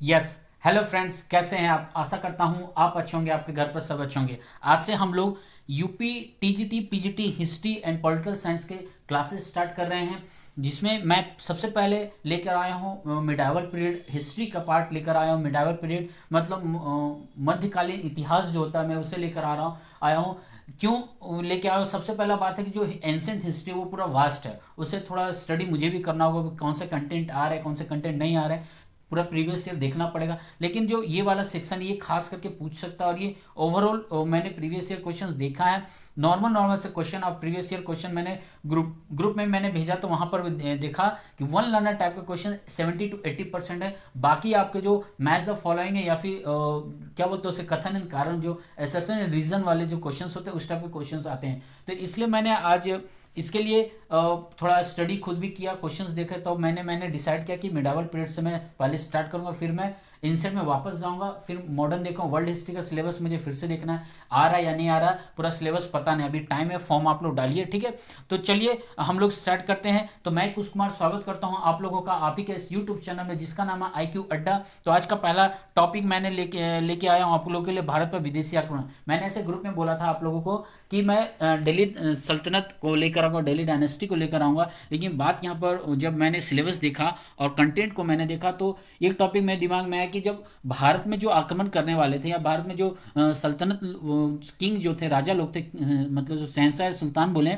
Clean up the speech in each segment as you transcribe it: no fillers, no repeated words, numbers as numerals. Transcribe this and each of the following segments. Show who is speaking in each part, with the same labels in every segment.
Speaker 1: Yes. Hello friends, कैसे हैं आप? आशा करता हूं आप अच्छे होंगे, आपके घर पर सब अच्छे होंगे। आज से हम लोग UP TGT PGT history and political science के क्लासेस स्टार्ट कर रहे हैं, जिसमें मैं सबसे पहले लेकर आया हूं मिडाइवल पीरियड हिस्ट्री का पार्ट लेकर आया हूं। मिडाइवल पीरियड मतलब मध्यकालीन इतिहास जो होता है, मैं उसे लेकर आ रहा हूँ आया हूँ। क्यों लेके आया हूं? सबसे पहला बात है कि जो एंशंट हिस्ट्री वो पूरा वास्ट है, उसे थोड़ा स्टडी मुझे भी करना होगा कि कौन से कंटेंट आ रहे हैं, कौन से कंटेंट नहीं आ रहे हैं। पूरा प्रीवियस ईयर देखना पड़ेगा। लेकिन जो ये वाला सेक्शन ये खास करके पूछ सकता है, और ये ओवरऑल मैंने प्रीवियस ईयर क्वेश्चंस देखा है। नॉर्मल नॉर्मल से क्वेश्चन और प्रीवियस ईयर क्वेश्चन मैंने ग्रुप में मैंने भेजा, तो वहां पर देखा कि वन लर्नर टाइप का क्वेश्चन 70 to 80% है। बाकी आपके जो मैच द फॉलोइंग है या फिर क्या बोलते हैं उसे, कथन एंड कारण, जो एसर्शन एंड रीजन वाले जो क्वेश्चंस होते हैं उस टाइप के क्वेश्चंस आते हैं। तो इसलिए मैंने आज इसके लिए थोड़ा स्टडी खुद भी किया, क्वेश्चंस देखे, तो मैंने डिसाइड किया कि मिडावल पीरियड से मैं पहले स्टार्ट करूंगा, फिर मैं इंसेट में वापस जाऊंगा, फिर मॉडर्न देखूंगा। वर्ल्ड हिस्ट्री का सिलेबस मुझे फिर से देखना है, आ रहा है या नहीं आ रहा, पूरा सिलेबस पता नहीं, अभी टाइम है, फॉर्म आप लोग डालिए, ठीक है। तो चलिए हम लोग स्टार्ट करते हैं। तो मैं कुश कुमार स्वागत करता हूं आप लोगों का आप ही के इस यूट्यूब चैनल में, जिसका नाम है IQ अड्डा। तो आज का पहला टॉपिक मैंने लेके आया हूं आप लोगों के लिए, भारत पर विदेशी आक्रमण। मैंने ऐसे ग्रुप में बोला था आप लोगों को कि मैं दिल्ली सल्तनत को लेकर आऊंगा, दिल्ली डायनेस्टी को लेकर आऊंगा। लेकिन बात यहाँ पर, जब मैंने सिलेबस देखा और कंटेंट को मैंने देखा, तो एक टॉपिक मेरे दिमाग में आया कि जब भारत में जो आक्रमण करने वाले थे, या भारत में जो सल्तनत किंग जो थे, राजा लोग थे, मतलब जो शहंशाह सुल्तान बोले,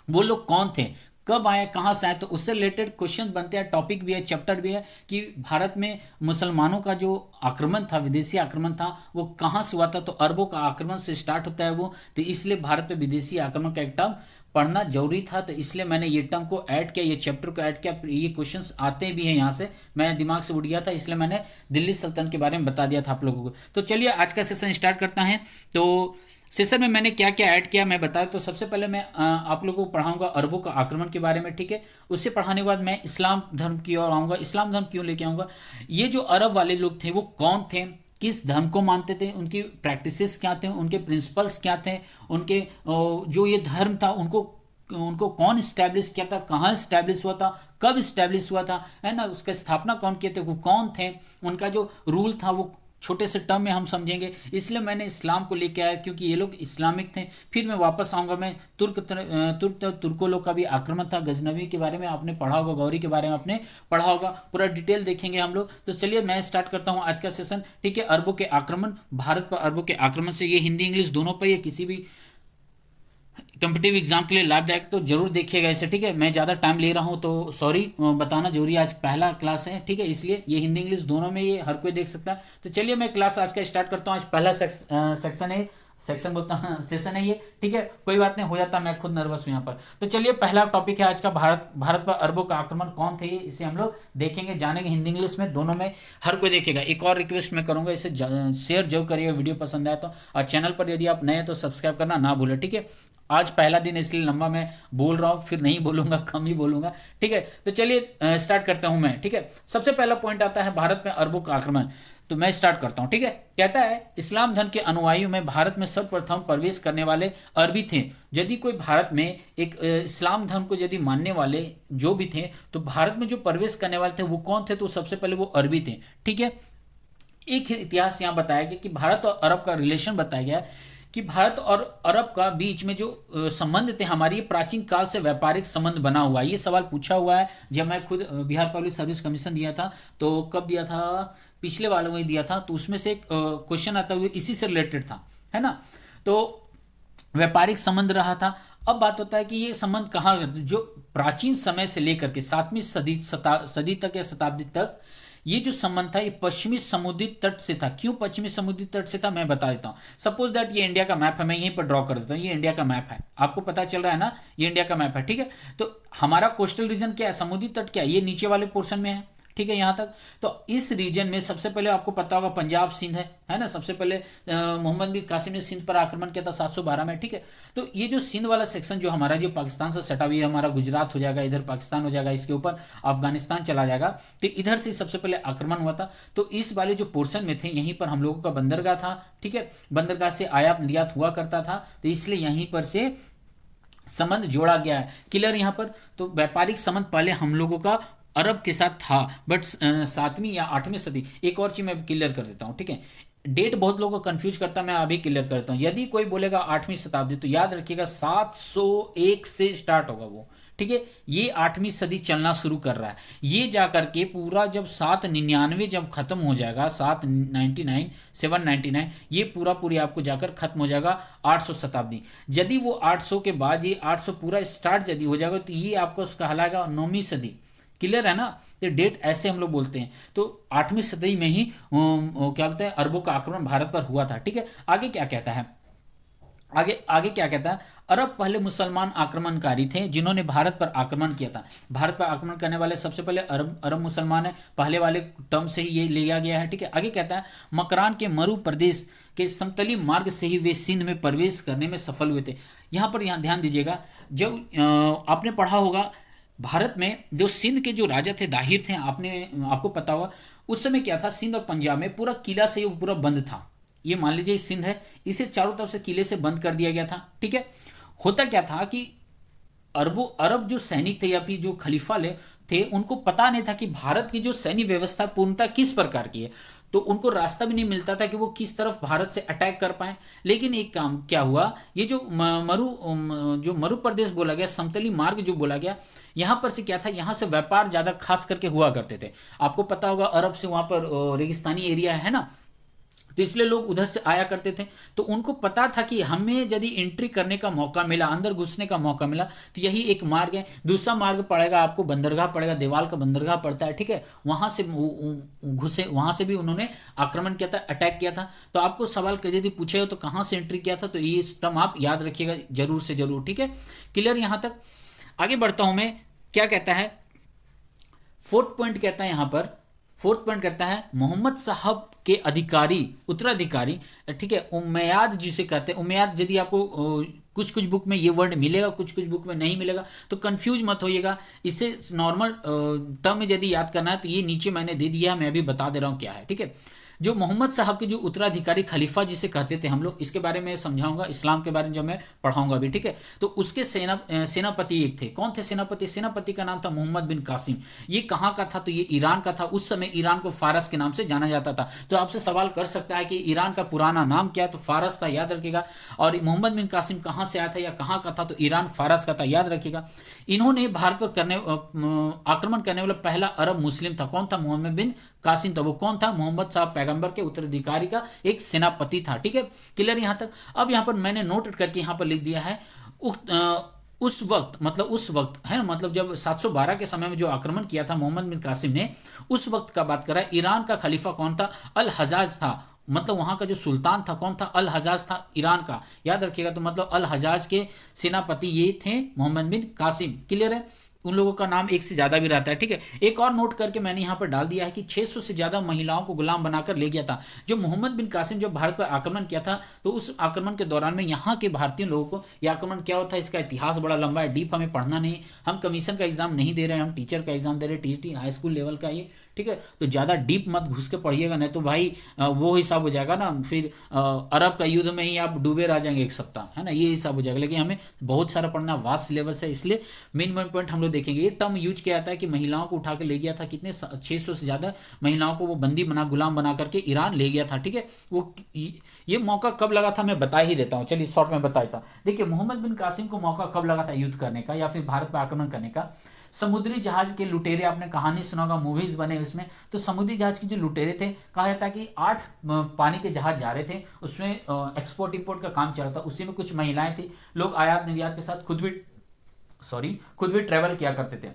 Speaker 1: वो लोग कौन थे, कब आए, कहाँ से आए। तो उससे रिलेटेड क्वेश्चन बनते हैं, टॉपिक भी है, चैप्टर भी है कि भारत में मुसलमानों का जो आक्रमण था, विदेशी आक्रमण था, वो कहाँ से हुआ था। तो अरबों का आक्रमण से स्टार्ट होता है वो। तो इसलिए भारत पे विदेशी आक्रमण का एक टर्म पढ़ना जरूरी था। तो इसलिए मैंने ये टर्म को ऐड किया, ये चैप्टर को ऐड किया। ये क्वेश्चंस आते भी हैं यहाँ से, मैं दिमाग से उड़ गया था, इसलिए मैंने दिल्ली सल्तनत के बारे में बता दिया था आप लोगों को। तो चलिए आज का सेशन स्टार्ट करता है। तो सेशन में मैंने क्या क्या ऐड किया मैं बताया। तो सबसे पहले मैं आप लोगों को पढ़ाऊंगा अरबों का आक्रमण के बारे में, ठीक है। उससे पढ़ाने के बाद मैं इस्लाम धर्म की ओर आऊँगा। इस्लाम धर्म क्यों लेके आऊँगा, ये जो अरब वाले लोग थे वो कौन थे, किस धर्म को मानते थे, उनकी प्रैक्टिसेस क्या थे, उनके प्रिंसिपल्स क्या थे, उनके जो ये धर्म था उनको उनको कौन इस्टेब्लिश किया था, कहाँ इस्टेब्लिश हुआ था, कब इस्टेब्लिश हुआ था, है ना, उसका स्थापना कौन किए थे, वो कौन थे, उनका जो रूल था वो छोटे से टर्म में हम समझेंगे। इसलिए मैंने इस्लाम को लेके आया, क्योंकि ये लोग इस्लामिक थे। फिर मैं वापस आऊंगा, मैं तुर्कों लोग का भी आक्रमण था, गजनवी के बारे में आपने पढ़ा होगा, गौरी के बारे में आपने पढ़ा होगा, पूरा डिटेल देखेंगे हम लोग। तो चलिए मैं स्टार्ट करता हूँ आज का सेशन, ठीक है। अरबों के आक्रमण, भारत पर अरबों के आक्रमण से, ये हिंदी इंग्लिश दोनों पर, ये किसी भी कॉम्पिटिटिव एग्जाम के लिए लाभदायक, तो जरूर देखिएगा इसे, ठीक है। मैं ज़्यादा टाइम ले रहा हूँ तो सॉरी, बताना जरूरी है, आज पहला क्लास है, ठीक है, इसलिए ये हिंदी इंग्लिश दोनों में ये हर कोई देख सकता है। तो चलिए मैं क्लास आज का स्टार्ट करता हूँ। आज पहला सेक्शन है, सेक्शन बोलता हूँ, सेशन है ये, ठीक है। कोई बात नहीं, हो जाता, मैं खुद नर्वस हूँ यहाँ पर। तो चलिए पहला टॉपिक है आज का, भारत पर अरबों का आक्रमण कौन थे, ये इसे हम लोग देखेंगे, जानेंगे, हिंदी इंग्लिश में दोनों में हर कोई देखेगा। एक और रिक्वेस्ट मैं करूंगा, इसे शेयर जरूर करिएगा वीडियो पसंद आए तो, और चैनल पर यदि आप नए हैं तो सब्सक्राइब करना ना भूलें, ठीक है। आज पहला दिन इसलिए लंबा मैं बोल रहा हूँ, फिर नहीं बोलूंगा, कम ही बोलूंगा, ठीक है। तो चलिए स्टार्ट करता हूं मैं, ठीक है। सबसे पहला पॉइंट आता है भारत में अरबों का आक्रमण। तो मैं स्टार्ट करता हूं, ठीक है। कहता है इस्लाम धर्म के अनुयायियों में भारत में सर्वप्रथम प्रवेश करने वाले अरबी थे। यदि कोई भारत में एक इस्लाम धर्म को यदि मानने वाले जो भी थे, तो भारत में जो प्रवेश करने वाले थे वो कौन थे, तो सबसे पहले वो अरबी थे, ठीक है। एक इतिहास यहाँ बताया गया कि भारत और अरब का रिलेशन बताया गया कि भारत और अरब का बीच में जो संबंध थे हमारी, ये प्राचीन काल से व्यापारिक संबंध बना हुआ है। ये सवाल पूछा हुआ है, जब मैं खुद बिहार पब्लिक सर्विस कमीशन दिया था, तो कब दिया था, पिछले वालों में दिया था, तो उसमें से एक क्वेश्चन आता हुआ इसी से रिलेटेड था, है ना। तो व्यापारिक संबंध रहा था। अब बात होता है कि ये संबंध कहाँ, जो प्राचीन समय से लेकर के 7वीं सदी तक या शताब्दी तक ये जो संबंध था, ये पश्चिमी समुद्री तट से था। क्यों पश्चिमी समुद्री तट से था, मैं बता देता हूँ। सपोज दैट ये इंडिया का मैप है, मैं यहीं पर ड्रॉ कर देता हूँ, ये इंडिया का मैप है, आपको पता चल रहा है ना, ये इंडिया का मैप है, ठीक है। तो हमारा कोस्टल रीजन क्या है, समुद्री तट क्या है, ये नीचे वाले पोर्शन में है, ठीक है, यहाँ तक। तो इस रीजन में सबसे पहले आपको पता होगा पंजाब सिंध है ना। सबसे पहले मोहम्मद बिन कासिम ने सिंध पर आक्रमण किया था 712 में, ठीक है। तो ये जो सिंध वाला सेक्शन जो हमारा, जो पाकिस्तान से सटा हुआ है, हमारा गुजरात हो जाएगा, इधर पाकिस्तान हो जाएगा, इसके ऊपर अफगानिस्तान चला जाएगा, तो इधर से सबसे पहले आक्रमण हुआ था। तो इस वाले जो पोर्शन में थे, यहीं पर हम लोगों का बंदरगाह था, ठीक है। बंदरगाह से आयात निर्यात हुआ करता था, तो इसलिए यहीं पर से संबंध जोड़ा गया है। क्लियर यहाँ पर। तो व्यापारिक संबंध पहले हम लोगों का अरब के साथ था, बट 7वीं या 8वीं सदी। एक और चीज मैं क्लियर कर देता हूँ, ठीक है। डेट बहुत लोगों को कंफ्यूज करता है, मैं अभी क्लियर करता हूँ। यदि कोई बोलेगा 8वीं शताब्दी, तो याद रखिएगा 701 से स्टार्ट होगा वो, ठीक है। ये 8वीं सदी चलना शुरू कर रहा है। ये जा करके पूरा जब 799 जब खत्म हो जाएगा, 799 ये पूरा पूरी आपको जाकर खत्म हो जाएगा 800 शताब्दी। यदि वो 800 के बाद ये 800 पूरा स्टार्ट यदि हो जाएगा, तो ये आपको कहलाएगा 9वीं सदी। क्लियर है ना। तो डेट ऐसे हम लोग बोलते हैं। तो 8वीं सदी में ही क्या बोलते हैं, अरबों का आक्रमण भारत पर हुआ था, ठीक है। आगे क्या कहता है, आगे आगे क्या कहता है, अरब पहले मुसलमान आक्रमणकारी थे जिन्होंने भारत पर आक्रमण किया था। भारत पर आक्रमण करने वाले सबसे पहले अरब अरब मुसलमान है, पहले वाले टर्म से ही ये लिया गया है, ठीक है। आगे कहता है, मकरान के मरु प्रदेश के समतली मार्ग से ही वे सिंध में प्रवेश करने में सफल हुए थे। यहाँ ध्यान दीजिएगा, जब आपने पढ़ा होगा भारत में जो सिंध के जो राजा थे दाहिर थे, आपको पता होगा उस समय क्या था, सिंध और पंजाब में पूरा किला से ये पूरा बंद था। ये मान लीजिए सिंध है, इसे चारों तरफ से किले से बंद कर दिया गया था, ठीक है। होता क्या था कि अरब जो सैनिक थे या फिर जो खलीफा ले थे, उनको पता नहीं था कि भारत की जो सैन्य व्यवस्था पूर्णतः किस प्रकार की है। तो उनको रास्ता भी नहीं मिलता था कि वो किस तरफ भारत से अटैक कर पाए। लेकिन एक काम क्या हुआ, ये जो मरु प्रदेश बोला गया, समतली मार्ग जो बोला गया, यहाँ पर से क्या था, यहाँ से व्यापार ज़्यादा खास करके हुआ करते थे। आपको पता होगा अरब से वहाँ पर रेगिस्तानी एरिया है ना, तो इसलिए लोग उधर से आया करते थे। तो उनको पता था कि हमें यदि एंट्री करने का मौका मिला, अंदर घुसने का मौका मिला, तो यही एक मार्ग है। दूसरा मार्ग पड़ेगा आपको बंदरगाह पड़ेगा, देवाल का बंदरगाह पड़ता है, ठीक है। वहां से घुसे, वहां से भी उन्होंने आक्रमण किया था, अटैक किया था। तो आपको सवाल यदि पूछे हो तो कहाँ से एंट्री किया था, तो ये टर्म आप याद रखिएगा जरूर से जरूर, ठीक है। क्लियर यहाँ तक। आगे बढ़ता हूं मैं, क्या कहता है, फोर्थ पॉइंट कहता है यहाँ पर, फोर्थ पॉइंट कहता है, मोहम्मद साहब के अधिकारी उत्तराधिकारी, ठीक है, उमैयाद जिसे कहते हैं। उमैयाद यदि आपको कुछ कुछ बुक में ये वर्ड मिलेगा, कुछ कुछ बुक में नहीं मिलेगा, तो कंफ्यूज मत होइएगा। इसे नॉर्मल टर्म में यदि याद करना है तो ये नीचे मैंने दे दिया है, मैं अभी बता दे रहा हूँ क्या है, ठीक है। जो मोहम्मद साहब के जो उत्तराधिकारी खलीफा जिसे कहते थे हम लोग, इसके बारे में समझाऊंगा, इस्लाम के बारे में जब मैं पढ़ाऊंगा अभी, ठीक है। तो उसके सेनापति एक थे। कौन थे सेनापति? सेनापति का नाम था मोहम्मद बिन कासिम। ये कहाँ का था? तो ये ईरान का था। उस समय ईरान को फारस के नाम से जाना जाता था। तो आपसे सवाल कर सकता है कि ईरान का पुराना नाम क्या है? तो फारस था, याद रखिएगा। और मोहम्मद बिन कासिम कहाँ से आया था या कहाँ का था? तो ईरान फारस का था, याद रखिएगा। इन्होंने भारत पर आक्रमण करने वाला पहला अरब मुस्लिम था। कौन था? मोहम्मद बिन कासिम था। वो कौन था? मोहम्मद साहब पैगंबर के उत्तराधिकारी का एक सेनापति था, ठीक है। क्लियर यहां तक। अब यहां पर मैंने नोट करके यहां पर लिख दिया है, उस वक्त, मतलब उस वक्त है ना, मतलब जब 712 के समय में जो आक्रमण किया था मोहम्मद बिन कासिम ने, उस वक्त का बात कर रहा है। ईरान का खलीफा कौन था? अल हजाज था। मतलब वहां का जो सुल्तान था कौन था? अल हजाज था, ईरान का, याद रखिएगा। तो मतलब अल हजाज के सेनापति ये थे मोहम्मद बिन कासिम। क्लियर है। उन लोगों का नाम एक से ज्यादा भी रहता है, ठीक है। एक और नोट करके मैंने यहाँ पर डाल दिया है कि 600 से ज्यादा महिलाओं को गुलाम बनाकर ले गया था। जो मोहम्मद बिन कासिम जब भारत पर आक्रमण किया था, तो उस आक्रमण के दौरान में यहाँ के भारतीय लोगों को यह आक्रमण क्या होता है, इसका इतिहास बड़ा लंबा है, डीप हमें पढ़ना नहीं। हम कमीशन का एग्जाम नहीं दे रहे हैं, हम टीचर का एग्जाम दे रहे हैं, टीटी हाई स्कूल लेवल का ये, ठीक है। तो ज़्यादा डीप मत घुस के पढ़िएगा, नहीं तो भाई वो हिसाब हो जाएगा ना, फिर अरब का युद्ध में ही आप डूबे रह जाएंगे एक सप्ताह, है ना, ये हिसाब हो जाएगा। लेकिन हमें बहुत सारा पढ़ना, वास्ट सिलेबस है, इसलिए मेन मेन पॉइंट हम लोग देखेंगे। ये टर्म यूज किया जाता है कि महिलाओं को उठा के ले गया था, कितने 600 से ज़्यादा महिलाओं को वो बंदी बना, गुलाम बना करके ईरान ले गया था, ठीक है। वो ये मौका कब लगा था मैं बता ही देता हूँ, चलिए शॉर्ट में बताता हूँ। देखिए मोहम्मद बिन कासिम को मौका कब लगा था युद्ध करने का या फिर भारत पर आक्रमण करने का? समुद्री जहाज के लुटेरे, आपने कहानी सुना होगा, मूवीज बने उसमें। तो समुद्री जहाज के जो लुटेरे थे, कहा जाता है कि 8 पानी के जहाज जा रहे थे, उसमें एक्सपोर्ट इंपोर्ट का काम चल रहा था, उसी में कुछ महिलाएं थी। लोग आयात निर्यात के साथ खुद भी ट्रेवल किया करते थे।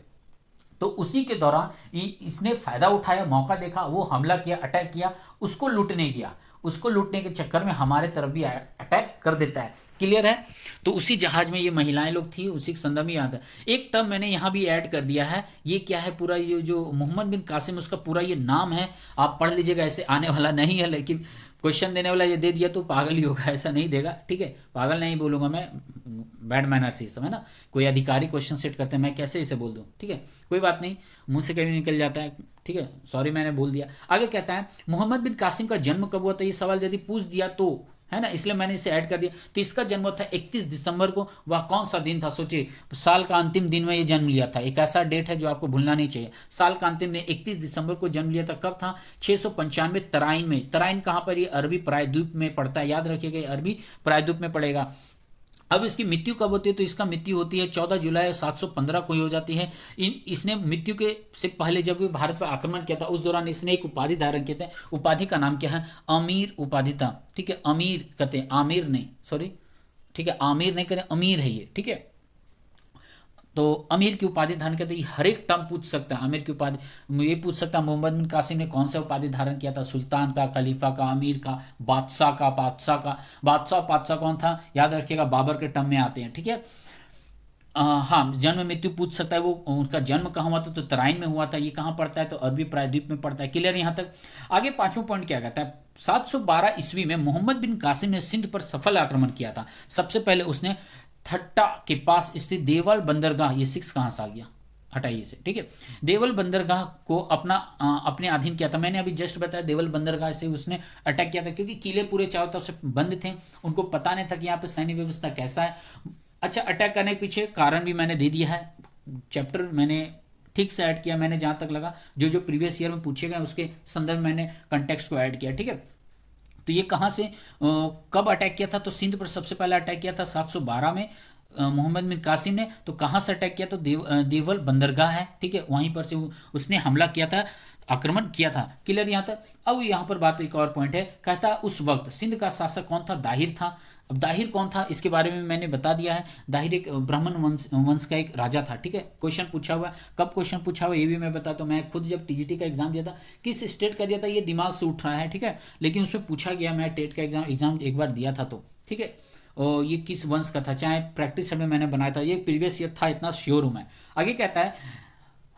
Speaker 1: तो उसी के दौरान इसने फायदा उठाया, मौका देखा, वो हमला किया, अटैक किया, उसको लूटने किया। उसको लूटने के चक्कर में हमारे तरफ भी अटैक कर देता है। क्लियर है। तो उसी जहाज में ये महिलाएं लोग थी, उसी के संदर्भ में याद है। एक टर्म मैंने यहाँ भी ऐड कर दिया है, ये क्या है, पूरा ये जो मोहम्मद बिन कासिम, उसका पूरा ये नाम है, आप पढ़ लीजिएगा, ऐसे आने वाला नहीं है, लेकिन क्वेश्चन देने वाला ये दे दिया तो पागल ही होगा, ऐसा नहीं देगा, ठीक है। पागल नहीं बोलूंगा मैं, बैड मैनर्स ही समय ना, कोई अधिकारी क्वेश्चन सेट करते हैं, मैं कैसे इसे बोल दूं, ठीक है। कोई बात नहीं, मुंह से कभी निकल जाता है, ठीक है, सॉरी मैंने बोल दिया। आगे कहता है मोहम्मद बिन कासिम का जन्म कब हुआ था, ये सवाल यदि पूछ दिया तो है ना, इसलिए मैंने इसे ऐड कर दिया। तो इसका जन्म था 31 दिसंबर को। वह कौन सा दिन था, सोचिए, साल का अंतिम दिन में ये जन्म लिया था। एक ऐसा डेट है जो आपको भूलना नहीं चाहिए। साल का अंतिम दिन 31 दिसंबर को जन्म लिया था। कब था? 695 तराइन में। तराइन कहाँ पर? ये अरबी प्रायद्वीप में पड़ता है, याद रखिएगा, ये अरबी प्रायद्वीप में पड़ेगा। अब इसकी मृत्यु कब होती है? तो इसका मृत्यु होती है 14 जुलाई 715 को ही हो जाती है। इसने मृत्यु के से पहले जब भी भारत पर आक्रमण किया था उस दौरान इसने एक उपाधि धारण किया था। उपाधि का नाम क्या है? अमीर उपाधि था। ठीक है, अमीर कहते हैं, आमिर नहीं, सॉरी, ठीक है, आमिर नहीं कहते, अमीर है ये। ठीक है, तो अमीर की उपाधि धारण करते ही हर एक टर्म पूछ सकता है। अमीर की उपाधि ये पूछ सकता है मोहम्मद बिन कासिम ने कौन सा उपाधि धारण किया था? सुल्तान का, खलीफा का, अमीर का, बादशाह का, बादशाह का। बादशाह कौन था? याद रखिएगा, बाबर के टर्म में आते हैं। ठीक है, हाँ, जन्म मृत्यु पूछ सकता है। वो उनका जन्म कहाँ हुआ था? तो तराइन में हुआ था। ये कहाँ पड़ता है? तो अरबी प्रायद्वीप में पड़ता है। क्लियर यहाँ तक? आगे पांचवा पॉइंट क्या कहता है? 712 ईस्वी में मोहम्मद बिन कासिम ने सिंध पर सफल आक्रमण किया था। सबसे पहले उसने थट्टा के पास स्थित देवल बंदरगाह, ये सिक्स कहाँ से आ गया, हटाइए इसे। ठीक है, देवल बंदरगाह को अपने अधीन किया था। मैंने अभी जस्ट बताया, देवल बंदरगाह से उसने अटैक किया था, क्योंकि किले पूरे चारों तरफ से बंद थे। उनको पता नहीं था कि यहाँ पे सैन्य व्यवस्था कैसा है। अच्छा, अटैक करने के पीछे कारण भी मैंने दे दिया है। चैप्टर मैंने ठीक से ऐड किया, मैंने जहाँ तक लगा जो जो प्रीवियस ईयर में पूछे गए उसके संदर्भ में मैंने कंटेक्स्ट को ऐड किया। ठीक है, तो ये कहाँ से कब अटैक किया था? तो सिंध पर सबसे पहले अटैक किया था 712 में मोहम्मद बिन कासिम ने। तो कहाँ से अटैक किया? तो देवल बंदरगाह है। ठीक है, वहीं पर से उसने हमला किया था, आक्रमण किया था। क्लियर यहाँ तक? अब यहाँ पर बात, एक और पॉइंट है, कहता उस वक्त सिंध का शासक कौन था? दाहिर था। अब दाहिर कौन था इसके बारे में मैंने बता दिया है। दाहिर एक ब्राह्मण वंश का एक राजा था। ठीक है, क्वेश्चन पूछा हुआ है। कब क्वेश्चन पूछा हुआ ये भी मैं बताता हूँ। मैं खुद जब टीजीटी का एग्जाम दिया था, किस स्टेट का दिया था ये दिमाग से उठ रहा है। ठीक है, लेकिन उसमें पूछा गया, मैं टेट का एग्जाम एक बार दिया था तो। ठीक है, और ये किस वंश का था, चाहे प्रैक्टिस में मैंने बनाया था, ये प्रीवियस ईयर था, इतना श्योर हूँ मैं। आगे कहता है,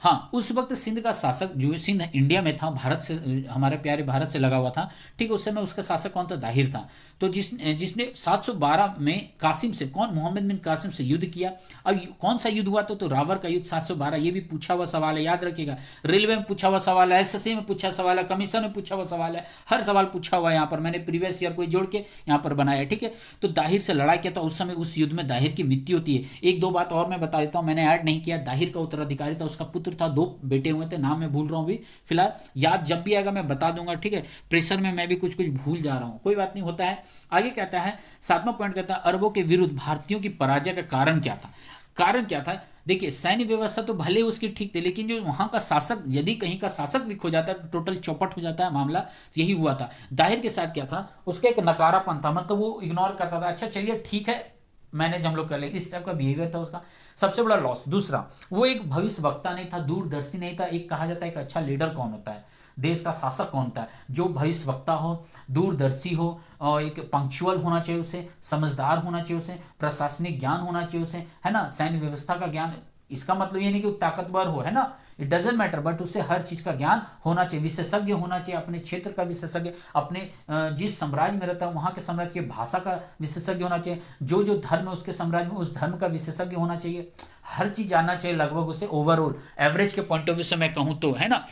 Speaker 1: हाँ, उस वक्त सिंध का शासक, जो सिंध इंडिया में था, भारत से, हमारे प्यारे भारत से लगा हुआ था। ठीक है, उस समय उसका शासक कौन था? दाहिर था। तो जिसने 712 में कासिम से, कौन? मोहम्मद बिन कासिम से युद्ध किया। अब कौन सा युद्ध हुआ? तो रावर का युद्ध 712। ये भी पूछा हुआ सवाल है, याद रखिएगा। रेलवे में पूछा हुआ सवाल है, एसएससी में पूछा सवाल है, कमीशन में पूछा हुआ सवाल है, हर सवाल पूछा हुआ है। यहाँ पर मैंने प्रीवियस ईयर को जोड़ के यहाँ पर बनाया। ठीक है, तो दाहिर से लड़ाई किया था। उस समय उस युद्ध में दाहिर की मृत्यु होती है। एक दो बात और मैं बता देता हूँ, मैंने ऐड नहीं किया। दाहिर का उत्तराधिकारी था, उसका पुत्र था, 2 बेटे हुए थे, नाम मैं भूल रहा हूँ अभी फिलहाल। याद जब भी आएगा मैं बता दूंगा। ठीक है, प्रेशर में मैं भी कुछ कुछ भूल जा रहा हूँ, कोई बात नहीं, होता है। आगे कहता है, 7वां पॉइंट कहता है, अरबों के विरुद्ध भारतीयों की पराजय का कारण क्या था? कारण क्या था? देखिए, सैन्य व्यवस्था तो भले उसकी ठीक थी, लेकिन जो वहां का शासक, यदि कहीं का शासक वीक हो जाता है तो टोटल चौपट हो जाता है मामला। तो यही हुआ था। दाहिर के साथ क्या था? उसका एक नकारापन था, मतलब वो इग्नोर करता था। अच्छा चलिए ठीक है, मैनेज हम लोग कर लेंगे, इस टाइप का बिहेवियर था उसका। सबसे बड़ा लॉस। दूसरा, वो एक भविष्य वक्ता नहीं था, दूरदर्शी नहीं था। एक कहा जाता है एक अच्छा लीडर कौन होता है, देश का शासक कौन होता है? जो भविष्य वक्ता हो, दूरदर्शी हो, और एक पंक्चुअल होना चाहिए उसे, समझदार होना चाहिए उसे, प्रशासनिक ज्ञान होना चाहिए उसे, है ना, सैन्य व्यवस्था का ज्ञान। इसका मतलब ये नहीं कि वो ताकतवर हो, है ना, इट डजेंट मैटर, बट उसे हर चीज का ज्ञान होना चाहिए, विशेषज्ञ होना चाहिए, अपने क्षेत्र का विशेषज्ञ, अपने जिस साम्राज्य में रहता है वहां के साम्राज्य की भाषा का विशेषज्ञ होना चाहिए, जो जो धर्म है उसके साम्राज्य में उस धर्म का विशेषज्ञ होना चाहिए, हर चीज जानना चाहिए लगभग उसे। ओवरऑल एवरेज के पॉइंट ऑफ व्यू से मैं कहूँ तो, है ना।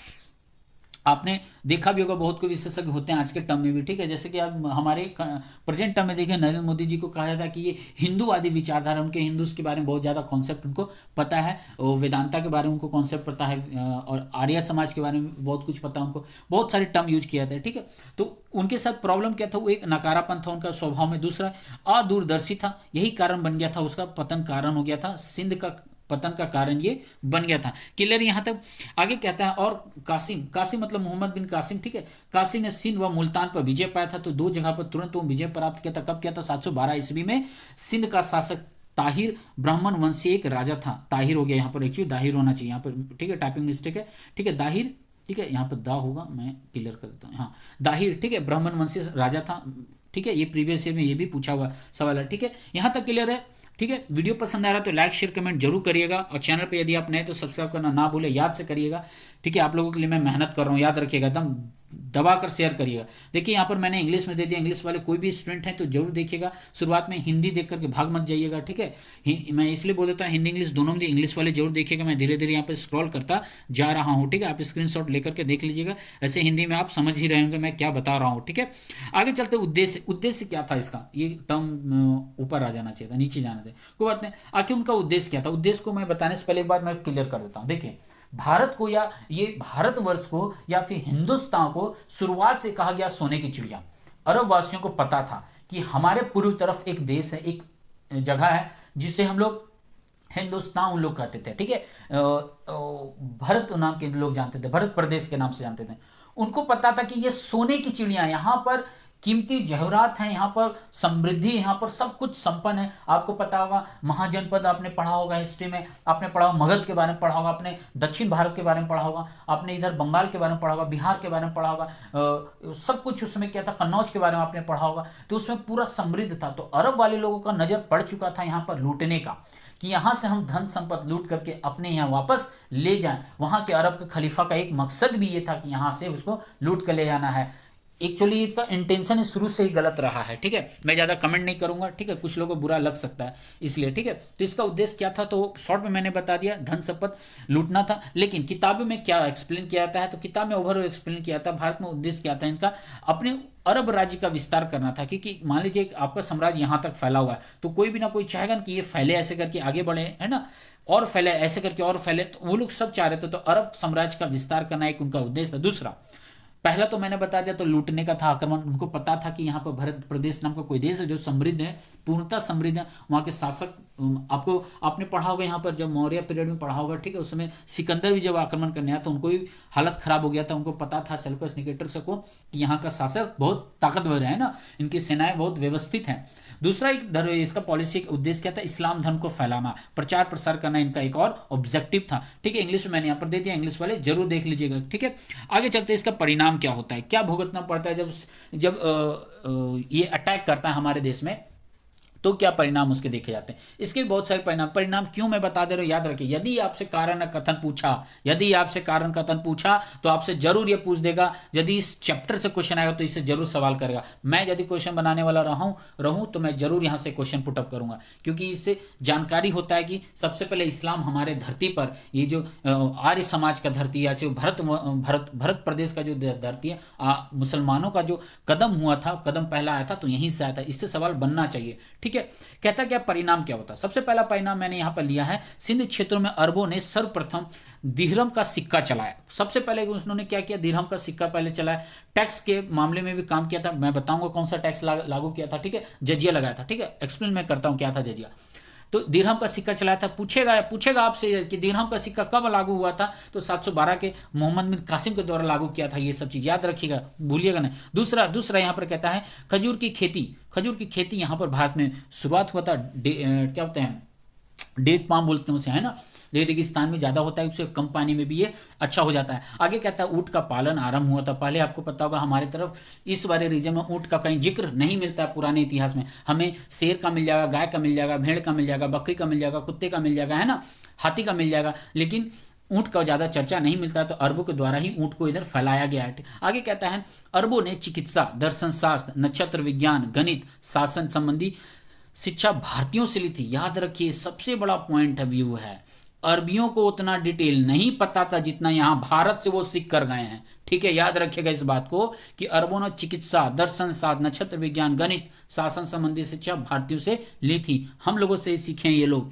Speaker 1: आपने देखा भी होगा बहुत को विशेषज्ञ होते हैं आज के टर्म में भी। ठीक है, जैसे कि आप हमारे प्रेजेंट टर्म में देखें, नरेंद्र मोदी जी को कहा जाता है कि ये हिंदूवादी विचारधारा, उनके हिंदूज के बारे में बहुत ज़्यादा कॉन्सेप्ट उनको पता है, और वेदांता के बारे में उनको कॉन्सेप्ट पता है, और आर्य समाज के बारे में बहुत कुछ पता है उनको, बहुत सारे टर्म यूज किया जाता है। ठीक है, तो उनके साथ प्रॉब्लम क्या था? वो एक नकारापन था उनका स्वभाव में। दूसरा, अदूरदर्शी था, यही कारण बन गया था उसका पतन, कारण हो गया था सिंध का पतन का कारण ये बन गया था। क्लियर यहाँ तक? आगे कहता है, और कासिम, कासिम मतलब मोहम्मद बिन कासिम। ठीक है, कासिम ने सिंध व मुल्तान पर विजय पाया था, तो 2 जगह पर तुरंत वो विजय प्राप्त किया था। कब किया था? 712 ईस्वी में। सिंध का शासक ताहिर ब्राह्मण वंशीय एक राजा था। ताहिर हो गया यहाँ पर, एक्चुअली दाहिर होना चाहिए यहाँ पर। ठीक है, टाइपिंग मिस्टेक है। ठीक है, दाहिर, ठीक है, यहाँ पर दा होगा, मैं क्लियर कर देता हूँ। हाँ, दाहिर, ठीक है, ब्राह्मण वंशीय राजा था। ठीक है, ये प्रीवियस ईयर में ये भी पूछा हुआ सवाल है। ठीक है, यहाँ तक क्लियर है? ठीक है, वीडियो पसंद आ रहा है तो लाइक शेयर कमेंट जरूर करिएगा, और चैनल पे यदि आप नए तो सब्सक्राइब करना ना भूले, याद से करिएगा। ठीक है, आप लोगों के लिए मैं मेहनत कर रहा हूँ, याद रखिएगा एकदम दबा कर शेयर करिएगा। देखिए यहाँ पर मैंने इंग्लिश में दे दिया, इंग्लिश वाले कोई भी स्टूडेंट हैं तो जरूर देखिएगा। शुरुआत में हिंदी देख करके भाग मत जाइएगा, ठीक है। मैं इसलिए बोल देता हूँ हिंदी इंग्लिश दोनों में, इंग्लिश वाले जरूर देखिएगा। मैं धीरे धीरे यहाँ पर स्क्रॉल करता जा रहा हूँ, ठीक है। आप स्क्रीनशॉट लेकर के देख लीजिएगा, ऐसे हिंदी में आप समझ ही रहे होंगे मैं क्या बता रहा हूँ, ठीक है। आगे चलते, उद्देश्य, उद्देश्य क्या था इसका, ये टर्म ऊपर आ जाना चाहिए था, नीचे जाना था, कोई बात नहीं। आखिर उनका उद्देश्य क्या था, उद्देश्य को मैं बताने से पहले एक बार मैं क्लियर कर देता हूँ। देखिए भारत को या ये भारतवर्ष को या फिर हिंदुस्तान को शुरुआत से कहा गया सोने की चिड़िया। अरब वासियों को पता था कि हमारे पूर्व तरफ एक देश है, एक जगह है जिसे हम लोग हिंदुस्तान उन लोग कहते थे, ठीक है। भारत नाम के लोग जानते थे, भारत प्रदेश के नाम से जानते थे। उनको पता था कि ये सोने की चिड़िया, यहाँ पर कीमती जवाहरात हैं, यहाँ पर समृद्धि, यहाँ पर सब कुछ संपन्न है। आपको पता होगा महाजनपद, आपने पढ़ा होगा हिस्ट्री में, आपने पढ़ा होगा मगध के बारे में पढ़ा होगा, आपने दक्षिण भारत के बारे में पढ़ा होगा, आपने इधर बंगाल के बारे में पढ़ा होगा, बिहार के बारे में पढ़ा होगा, सब कुछ उसमें क्या था, कन्नौज के बारे में आपने पढ़ा होगा। तो उसमें पूरा समृद्ध था। तो अरब वाले लोगों का नजर पड़ चुका था यहाँ पर लूटने का, कि यहाँ से हम धन संपत्ति लूट करके अपने यहाँ वापस ले जाएं। वहाँ के अरब के खलीफा का एक मकसद भी ये था कि यहाँ से उसको लूट कर ले जाना है। एक्चुअली इसका इंटेंशन शुरू से ही गलत रहा है, ठीक है। मैं ज़्यादा कमेंट नहीं करूंगा, ठीक है, कुछ लोगों को बुरा लग सकता है इसलिए, ठीक है। तो इसका उद्देश्य क्या था, तो शॉर्ट में मैंने बता दिया, धन संपत्ति लूटना था। लेकिन किताबों में क्या एक्सप्लेन किया जाता है, तो किताब में ओवरऑल एक्सप्लेन किया था भारत में उद्देश्य क्या था इनका, अपने अरब राज्य का विस्तार करना था। क्योंकि मान लीजिए आपका साम्राज्य यहाँ तक फैला हुआ है, तो कोई भी ना कोई चाहेगा कि ये फैले, ऐसे करके आगे बढ़े, है ना, और फैले, ऐसे करके और फैले। तो वो लोग सब चाह रहे थे, तो अरब साम्राज्य का विस्तार करना एक उनका उद्देश्य था। दूसरा, पहला तो मैंने बता दिया, तो लूटने का था, आक्रमण। उनको पता था कि यहाँ पर भारत प्रदेश नाम का कोई देश है जो समृद्ध है, पूर्णतः समृद्ध है। वहाँ के शासक, आपको आपने पढ़ा होगा यहाँ पर जब मौर्य पीरियड में पढ़ा होगा, ठीक है, उसमें सिकंदर भी जब आक्रमण करने आया तो उनको भी हालत खराब हो गया था। उनको पता था सेल्यूकस निकेटर को कि यहाँ का शासक बहुत ताकतवर है ना, इनकी सेनाएं बहुत व्यवस्थित हैं। दूसरा एक इसका पॉलिसी का उद्देश्य क्या था, इस्लाम धर्म को फैलाना, प्रचार प्रसार करना, इनका एक और ऑब्जेक्टिव था, ठीक है। इंग्लिश में मैंने यहाँ पर दे दिया, इंग्लिश वाले जरूर देख लीजिएगा, ठीक है। आगे चलते इसका परिणाम क्या होता है, क्या भुगतना पड़ता है जब जब ये अटैक करता है हमारे देश में, तो क्या परिणाम उसके देखे जाते हैं। इसके बहुत सारे परिणाम क्यों मैं बता दे रहा हूं, याद रखिए। यदि आपसे कारण कथन पूछा, यदि आपसे कारण कथन पूछा तो आपसे जरूर ये पूछ देगा। यदि इस चैप्टर से क्वेश्चन आएगा तो इससे जरूर सवाल करेगा। मैं यदि क्वेश्चन बनाने वाला रहूं तो मैं जरूर यहां से क्वेश्चन पुटअप करूंगा, क्योंकि इससे जानकारी होता है कि सबसे पहले इस्लाम हमारे धरती पर, ये जो आर्य समाज का धरती या जो भारत प्रदेश का जो धरती है, मुसलमानों का जो कदम हुआ था, कदम पहला आया था, तो यहीं से आया था। इससे सवाल बनना चाहिए, ठीक है। कहता क्या परिणाम क्या होता है। सबसे पहला परिणाम मैंने यहां पर लिया है, सिंध क्षेत्रों में अरबों ने सर्वप्रथम दिरहम का सिक्का चलाया। सबसे पहले उन्होंने क्या किया, दिरहम का सिक्का पहले चलाया। टैक्स के मामले में भी काम किया था, मैं बताऊंगा कौन सा टैक्स लागू किया था, ठीक है। जजिया लगाया था, ठीक है, एक्सप्लेन मैं करता हूं क्या था जजिया। तो दिरहम का सिक्का चलाया था। पूछेगा आपसे कि दिरहम का सिक्का कब लागू हुआ था, तो 712 के मोहम्मद बिन कासिम के द्वारा लागू किया था। ये सब चीज याद रखिएगा, भूलिएगा नहीं। दूसरा यहाँ पर कहता है खजूर की खेती यहाँ पर भारत में शुरुआत हुआ था। क्या होते हैं, डेट पाम बोलते हैं उसे, है ना। रेगिस्तान में ज्यादा होता है, उससे कम पानी में भी ये अच्छा हो जाता है। आगे कहता है ऊंट का पालन आरंभ हुआ था। पहले आपको पता होगा हमारे तरफ इस वाले रीजन में ऊंट का कहीं जिक्र नहीं मिलता है पुराने इतिहास में। हमें शेर का मिल जाएगा, गाय का मिल जाएगा, भेड़ का मिल जाएगा, बकरी का मिल जाएगा, कुत्ते का मिल जाएगा, है ना, हाथी का मिल जाएगा, लेकिन ऊंट का ज्यादा चर्चा नहीं मिलता। तो अरबों के द्वारा ही ऊंट को इधर फैलाया गया है। आगे कहता है अरबों ने चिकित्सा, दर्शन शास्त्र, नक्षत्र विज्ञान, गणित, शासन संबंधी शिक्षा भारतीयों से ली थी। याद रखिए, सबसे बड़ा पॉइंट व्यू है, अरबियों को उतना डिटेल नहीं पता था जितना यहां भारत से वो सीख कर गए हैं, ठीक है। याद रखिएगा इस बात को कि अरबों ने चिकित्सा, दर्शन शास्त्र, नक्षत्र विज्ञान, गणित, शासन संबंधी शिक्षा भारतीयों से ली थी। हम लोगों से सीखे ये लोग।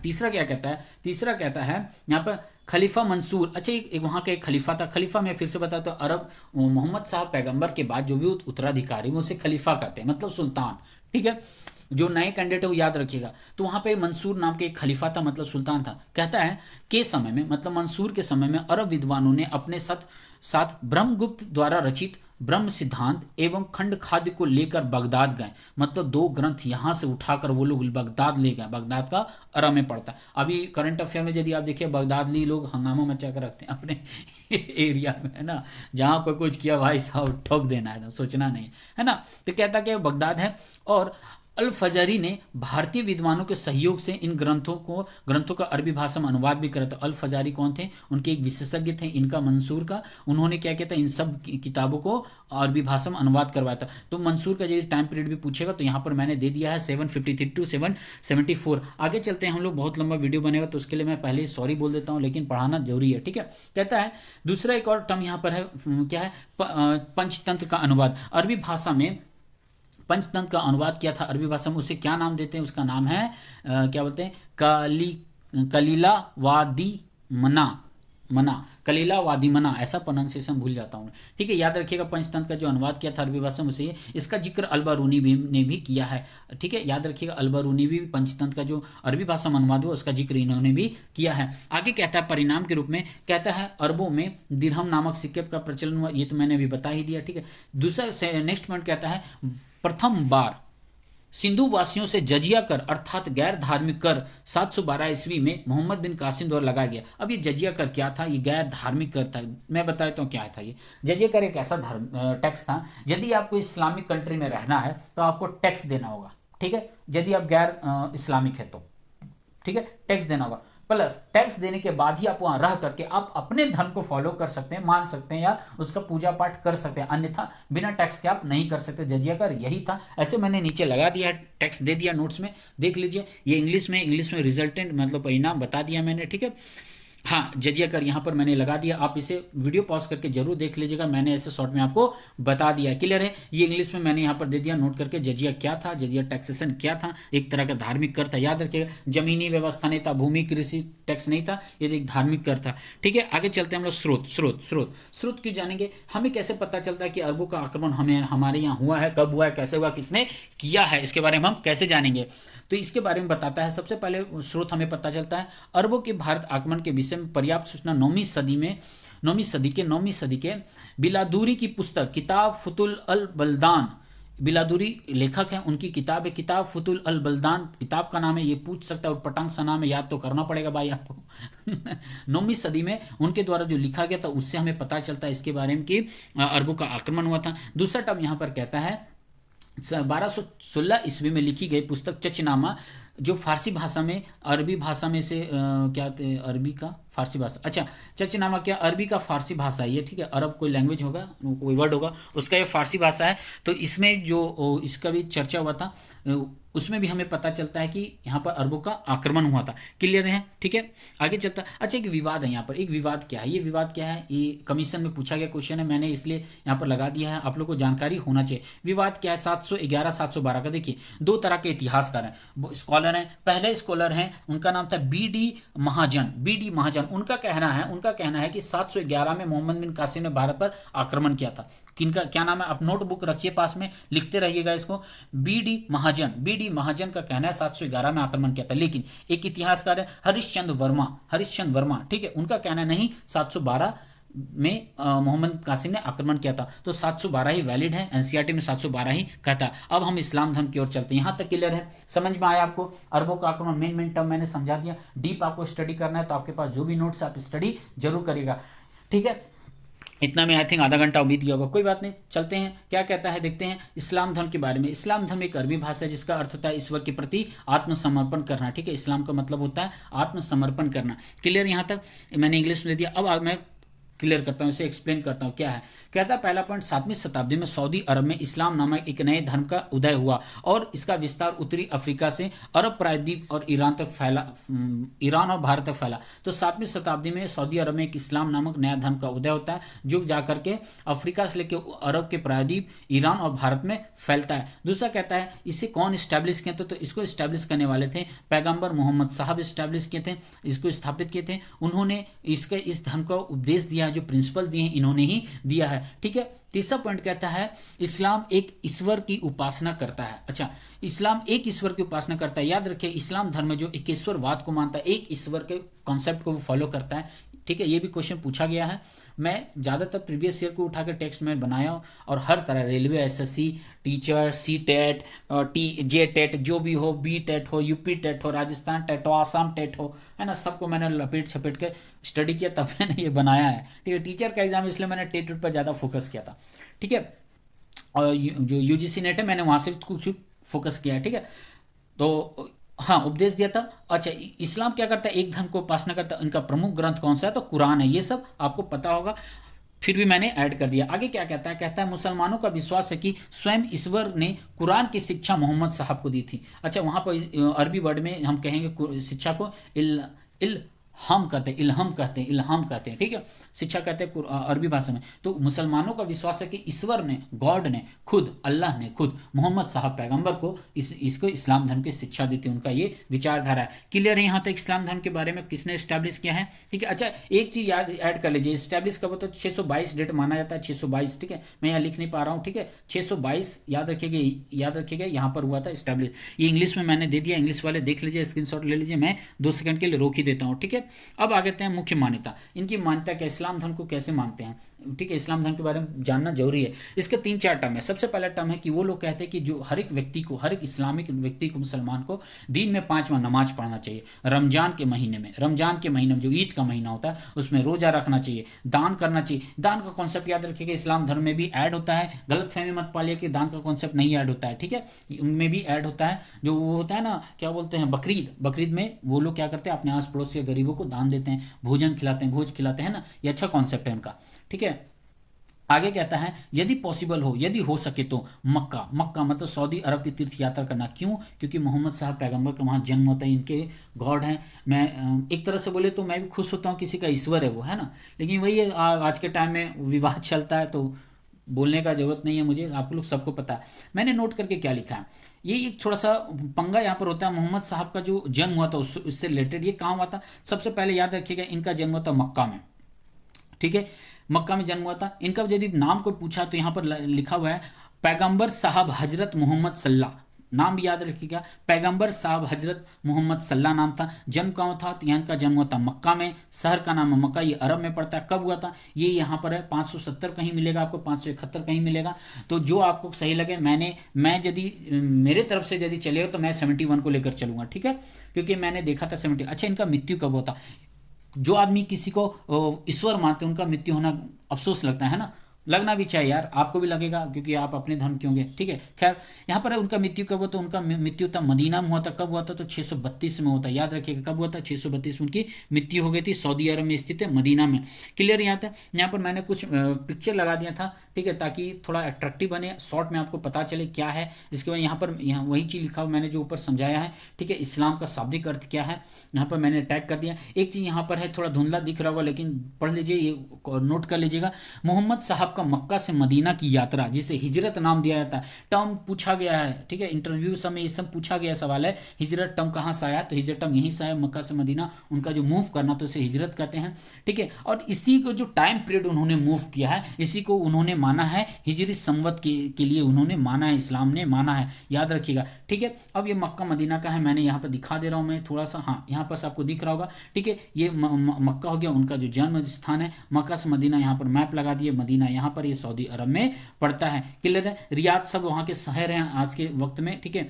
Speaker 1: तीसरा कहता है यहाँ पर खलीफा मंसूर। अच्छा, एक वहां का एक खलीफा था। खलीफा में फिर से बताता हूं, अरब मोहम्मद साहब पैगंबर के बाद जो भी उत्तराधिकारी वो उसे खलीफा कहते हैं, मतलब सुल्तान, ठीक है। जो नए कैंडिडेट है वो याद रखिएगा। तो वहां पे मंसूर नाम के एक खलीफा था, मतलब सुल्तान था। कहता है के समय में, मतलब मंसूर के समय में अरब विद्वानों ने अपने साथ ब्रह्मगुप्त द्वारा रचित ब्रह्म सिद्धांत एवं खंड खाद्य को लेकर बगदाद गए। मतलब 2 ग्रंथ यहां से उठाकर वो लोग बगदाद ले गए। बगदाद का अरब में पड़ता है। अभी करंट अफेयर में यदि आप देखिए, बगदादी लोग हंगामा मचा कर रखते हैं अपने एरिया में, है ना। जहां कोई कुछ किया भाई साहब ठोक देना है, सोचना नहीं, है ना। तो कहता कि बगदाद है और अल फजारी ने भारतीय विद्वानों के सहयोग से इन ग्रंथों का अरबी भाषा में अनुवाद भी करा था। अल फजारी कौन थे? उनके एक विशेषज्ञ थे इनका मंसूर का। उन्होंने क्या किया था, इन सब किताबों को अरबी भाषा में अनुवाद करवाया था। तो मंसूर का यदि टाइम पीरियड भी पूछेगा तो यहाँ पर मैंने दे दिया है 753 टू 774। आगे चलते हैं हम लोग, बहुत लंबा वीडियो बनेगा तो उसके लिए मैं पहले ही सॉरी बोल देता हूँ, लेकिन पढ़ाना जरूरी है, ठीक है। कहता है दूसरा एक और टर्म यहाँ पर है, क्या है, पंचतंत्र का अनुवाद। अरबी भाषा में पंचतंत्र का अनुवाद किया था अरबी भाषा में, उसे क्या नाम देते हैं? उसका नाम है क्या बोलते हैं, कलीला वादी मना, कलीला वादी मना, ऐसा प्रोनाउंसिएशन भूल जाता हूँ, ठीक है। याद रखिएगा पंचतंत्र का जो अनुवाद किया था अरबी भाषा में उसे, इसका जिक्र अलबरूनी भी ने भी किया है, ठीक है। याद रखिएगा अलबरूनी भी पंचतंत्र का जो अरबी भाषा में अनुवाद हुआ उसका जिक्र इन्होंने भी किया है। आगे कहता है परिणाम के रूप में, कहता है अरबों में दिरहम नामक सिक्के का प्रचलन हुआ, ये तो मैंने अभी बता ही दिया, ठीक है। दूसरा नेक्स्ट पॉइंट कहता है प्रथम बार सिंधु वासियों से जजिया कर अर्थात गैर धार्मिक कर 712 ईस्वी में मोहम्मद बिन कासिम द्वारा लगाया गया। अब ये जजिया कर क्या था? ये गैर धार्मिक कर था। मैं बता देता हूँ क्या था ये। जजिया कर एक ऐसा टैक्स था, यदि आपको इस्लामिक कंट्री में रहना है तो आपको टैक्स देना होगा, ठीक है। यदि आप गैर इस्लामिक है तो, ठीक है, टैक्स देना होगा। प्लस टैक्स देने के बाद ही आप वहां रह करके आप अपने धर्म को फॉलो कर सकते हैं, मान सकते हैं या उसका पूजा पाठ कर सकते हैं, अन्यथा बिना टैक्स के आप नहीं कर सकते। जजिया कर यही था। ऐसे मैंने नीचे लगा दिया है, टैक्स दे दिया नोट्स में, देख लीजिए। ये इंग्लिश में रिजल्टेंट मतलब परिणाम बता दिया मैंने, ठीक है। हाँ, जजिया कर यहाँ पर मैंने लगा दिया, आप इसे वीडियो पॉज करके जरूर देख लीजिएगा, मैंने ऐसे शॉर्ट में आपको बता दिया, क्लियर है। ये इंग्लिश में मैंने यहाँ पर दे दिया नोट करके, जजिया क्या था, जजिया टैक्सेशन क्या था, एक तरह का धार्मिक कर था, याद रखिएगा। जमीनी व्यवस्था नहीं था, भूमि कृषि टैक्स नहीं था, ये एक धार्मिक कर था, ठीक है। आगे चलते हैं हम लोग स्रोत क्यों जानेंगे। हमें कैसे पता चलता है कि अरबों का आक्रमण हमारे यहाँ हुआ है, कब हुआ है, कैसे हुआ, किसने किया है, इसके बारे में हम कैसे जानेंगे? तो इसके बारे में बताता है। सबसे पहले स्रोत हमें पता चलता है, अरबों के भारत आक्रमण के विषय में पर्याप्त सूचना 9वीं सदी के बिलादूरी की पुस्तक किताब फुतुल अल बल्दान, बिलादूरी लेखक हैं, उनकी किताब है किताब फुतुल अल बल्दान, किताब का नाम है, ये पूछ सकता है, पटांग सा नाम है, याद तो करना पड़ेगा भाई आपको। 9वीं सदी में उनके द्वारा जो लिखा गया था उससे हमें पता चलता है इसके बारे में कि अरबों का आक्रमण हुआ था। दूसरा टर्म यहाँ पर कहता है 1216 ईस्वी में लिखी गई पुस्तक चचनामा, जो फारसी भाषा में अरबी भाषा में से क्या थे, अरबी का फारसी भाषा, अच्छा, चचनामा क्या अरबी का फारसी भाषा है ये, ठीक है। अरब कोई लैंग्वेज होगा, कोई वर्ड होगा, उसका ये फारसी भाषा है। तो इसमें जो इसका भी चर्चा हुआ था, उसमें भी हमें पता चलता है कि यहाँ पर अरबों का आक्रमण हुआ था, क्लियर है, ठीक है। आगे चलता है। अच्छा, एक विवाद है यहाँ पर, एक विवाद क्या है, ये विवाद क्या है, ये कमीशन में पूछा गया क्वेश्चन है, मैंने इसलिए यहाँ पर लगा दिया है, आप लोग को जानकारी होना चाहिए। विवाद क्या है 711 712 का। देखिए, दो तरह के इतिहासकार हैं, स्कॉलर हैं। पहले स्कॉलर हैं, उनका नाम था बी डी महाजन। उनका कहना है कि 711 में मोहम्मद बिन कासिम ने भारत पर आक्रमण किया था। किनका क्या नाम है, आप नोटबुक रखिए पास में, लिखते रहिएगा इसको। बी डी महाजन का कहना है 711 में आक्रमण किया था। लेकिन एक इतिहासकार है हरिश्चंद्र वर्मा, ठीक है, उनका कहना नहीं 712 में मोहम्मद कासिम ने आक्रमण किया था। तो 712 ही वैलिड है, एनसीईआरटी में 712 ही कहता है। अब हम इस्लाम धर्म की ओर चलते हैं, यहां तक क्लियर है, समझ में आया आपको। अरबों का आक्रमण मेन टर्म मैंने समझा दिया। डीप आपको स्टडी करना है तो आपके पास जो भी नोट्स आप स्टडी जरूर करिएगा, ठीक है। इतना में आई थिंक आधा घंटा बीत गया होगा, कोई बात नहीं, चलते हैं क्या कहता है, देखते हैं इस्लाम धर्म के बारे में। इस्लाम धर्म एक अरबी भाषा है जिसका अर्थ होता है ईश्वर के प्रति आत्मसमर्पण करना, ठीक है। इस्लाम का मतलब होता है आत्मसमर्पण करना, क्लियर। यहां तक मैंने इंग्लिश में दे दिया। अब मैं क्लियर करता हूं, इसे एक्सप्लेन करता हूं क्या है। कहता है पहला पॉइंट, 7वीं शताब्दी में सऊदी अरब में इस्लाम नामक एक नए धर्म का उदय हुआ और इसका विस्तार उत्तरी अफ्रीका से अरब प्रायद्वीप और ईरान तक फैला, ईरान और भारत तक फैला। तो 7वीं शताब्दी में सऊदी अरब में एक इस्लाम नामक नया धर्म का उदय होता है जो जाकर के अफ्रीका से लेकर अरब के प्रायद्वीप, ईरान और भारत में फैलता है। दूसरा कहता है इसे कौन स्टैब्लिश किए थे, तो इसको स्टैब्लिश करने वाले थे पैगंबर मोहम्मद साहब स्टैब्लिश किए थे, इसको स्थापित किए थे। उन्होंने इस धर्म का उपदेश दिया, जो प्रिंसिपल दिए इन्होंने ही दिया है, ठीक है। तीसरा पॉइंट कहता है इस्लाम एक ईश्वर की उपासना करता है। अच्छा, इस्लाम एक ईश्वर की उपासना करता है, याद रखिए इस्लाम धर्म में जो एक ईश्वरवाद को मानता है, एक ईश्वर के कॉन्सेप्ट को फॉलो करता है, ठीक है। ये भी क्वेश्चन पूछा गया है, मैं ज़्यादातर प्रीवियस ईयर को उठा के टेक्स्ट में बनाया और हर तरह railway, SSC, teacher, C TET, J TET, जो भी हो, बी टेट हो, यूपी टेट हो, राजस्थान टेट हो, आसाम टेट हो, है ना, सबको मैंने लपेट छपेट के स्टडी किया, तब मैंने ये बनाया है, ठीक है। टीचर का एग्जाम इसलिए मैंने टेट पर ज़्यादा फोकस किया था, ठीक है। और जो यूजीसी नेट है मैंने वहाँ से कुछ फोकस किया है, ठीक है। तो हाँ, उपदेश दिया था। अच्छा, इस्लाम क्या करता है, एक धर्म को उपासना करता है, इनका प्रमुख ग्रंथ कौन सा है, तो कुरान है। ये सब आपको पता होगा, फिर भी मैंने ऐड कर दिया। आगे क्या कहता है, कहता है मुसलमानों का विश्वास है कि स्वयं ईश्वर ने कुरान की शिक्षा मोहम्मद साहब को दी थी। अच्छा, वहां पर अरबी वर्ड में हम कहेंगे शिक्षा को इल हम कहते हैं, इल्हम कहते हैं, इल्हाम कहते हैं, ठीक है। शिक्षा कहते हैं अरबी भाषा में। तो मुसलमानों का विश्वास है कि ईश्वर ने, गॉड ने खुद, अल्लाह ने खुद मोहम्मद साहब पैगंबर को इसको इस्लाम धर्म की शिक्षा दी थी। उनका ये विचारधारा है। क्लियर है यहाँ तक इस्लाम धर्म के बारे में किसने स्टैब्लिश किया है, ठीक है। अच्छा, एक चीज याद ऐड कर लीजिए, स्टैब्लिश कब होता है, 622 डेट माना जाता है, 622, ठीक है। मैं यहाँ लिख नहीं पा रहा हूँ, ठीक है। 622 याद रखिएगा, याद रखिएगा, यहाँ पर हुआ था स्टैब्लिश। ये इंग्लिश में मैंने दे दिया, इंग्लिश वाले देख लीजिए, स्क्रीनशॉट ले लीजिए, मैं 2 सेकंड के लिए रोक ही देता हूँ, ठीक है। अब आ गए हैं मुख्य मान्यता। इनकी मान्यता क्या, इस्लाम धर्म को कैसे मानते हैं, ठीक है। इस्लाम धर्म के बारे में जानना जरूरी है। इसके 3-4 टर्म है। सबसे पहला टर्म है कि वो लोग कहते हैं कि जो हर एक व्यक्ति को, हर एक इस्लामिक व्यक्ति को, मुसलमान को दिन में 5 बार नमाज पढ़ना चाहिए। रमजान के महीने में, जो ईद का महीना होता है उसमें रोजा रखना चाहिए, दान करना चाहिए। दान का कॉन्सेप्ट याद रखिएगा, इस्लाम धर्म में भी ऐड होता है। गलत फहमी मत पालिए कि दान का कॉन्सेप्ट नहीं ऐड होता है, ठीक है। उनमें भी ऐड होता है। जो वो होता है ना, क्या बोलते हैं, बकरीद में वो लोग क्या करते हैं, अपने आस पड़ोस के गरीबों को दान देते हैं, भोजन खिलाते हैं, भोज खिलाते हैं ना। ये अच्छा कॉन्सेप्ट है उनका, ठीक है। आगे कहता है यदि पॉसिबल हो, यदि हो सके तो मक्का मतलब सऊदी अरब की तीर्थ यात्रा करना। क्यों, क्योंकि मोहम्मद साहब पैगंबर का वहाँ जन्म होता है, इनके गॉड हैं। मैं एक तरह से बोले तो मैं भी खुश होता हूँ, किसी का ईश्वर है वो, है ना। लेकिन वही है, आज के टाइम में विवाद चलता है तो बोलने का जरूरत नहीं है मुझे, आप लोग सबको पता है। मैंने नोट करके क्या लिखा है, ये एक थोड़ा सा पंगा यहाँ पर होता है। मोहम्मद साहब का जो जन्म हुआ था उससे रिलेटेड ये कहाँ हुआ था। सबसे पहले याद रखिएगा, इनका जन्म हुआ था मक्का में, ठीक है। मक्का में जन्म हुआ था इनका। यदि नाम को पूछा तो यहाँ पर लिखा हुआ है पैगंबर साहब हजरत मोहम्मद सल्ला, नाम भी याद रखिएगा, पैगंबर साहब हजरत मोहम्मद सल्ला नाम था। जन्म कहाँ था, तो यहाँ का जन्म हुआ था मक्का में। शहर का नाम है मक्का, ये अरब में पड़ता है। कब हुआ था, ये यहाँ पर है 570 कहीं मिलेगा आपको, 571 कहीं मिलेगा। तो जो आपको सही लगे, मैं यदि मेरे तरफ से यदि चलेगा तो मैं 71 को लेकर चलूंगा, ठीक है, क्योंकि मैंने देखा था 70। अच्छा, इनका मृत्यु कब होता, जो आदमी किसी को ईश्वर मानते हैं उनका मृत्यु होना अफसोस लगता है ना, लगना भी चाहिए यार, आपको भी लगेगा क्योंकि आप अपने धर्म के होंगे, ठीक है। खैर, यहाँ पर है उनका मृत्यु कब हुआ, तो उनका मृत्यु था मदीना में हुआ था। कब हुआ था, तो 632 में होता है। याद रखिएगा कब हुआ था, 632 में उनकी मृत्यु हो गई थी। सऊदी अरब में स्थित है, मदीना में। क्लियर यहाँ तक। यहाँ पर मैंने कुछ पिक्चर लगा दिया था, ठीक है, ताकि थोड़ा अट्रैक्टिव बने, शॉर्ट में आपको पता चले क्या है। इसके बाद यहाँ वही चीज़ लिखा हुआ मैंने जो ऊपर समझाया है, ठीक है। इस्लाम का शाब्दिक अर्थ क्या है, यहाँ पर मैंने टैग कर दिया। एक चीज़ यहाँ पर है, थोड़ा धुंधला दिख रहा होगा लेकिन पढ़ लीजिए, ये नोट कर लीजिएगा। मोहम्मद साहब का मक्का से मदीना की यात्रा, जिसे हिजरत नाम दिया जाता है, टर्म पूछा गया है, ठीक है। इंटरव्यू समय ये सब पूछा गया सवाल है, हिजरत टर्म कहाँ से आया, तो हिजरत टर्म यहीं से आया, मक्का से मदीना। उनका जो मूव करना तो इसे हिजरत कहते हैं, ठीक है। और इसी को जो टाइम पीरियड उन्होंने मूव किया है, इसी को उन्होंने माना है हिजरी संवत के लिए उन्होंने माना है, इस्लाम ने माना है, याद रखिएगा, ठीक है। अब ये मक्का मदीना का है, मैंने यहाँ पर दिखा दे रहा हूँ मैं थोड़ा सा, हाँ यहाँ पर आपको दिख रहा होगा, ठीक है। ये मक्का हो गया उनका जो जन्म स्थान है। मक्का से मदीना यहाँ पर मैप लगा दिए, मदीना यहाँ पर, ये सऊदी अरब में पड़ता है। क्लियर है। रियाद सब वहाँ के शहर हैं आज के वक्त में, ठीक है।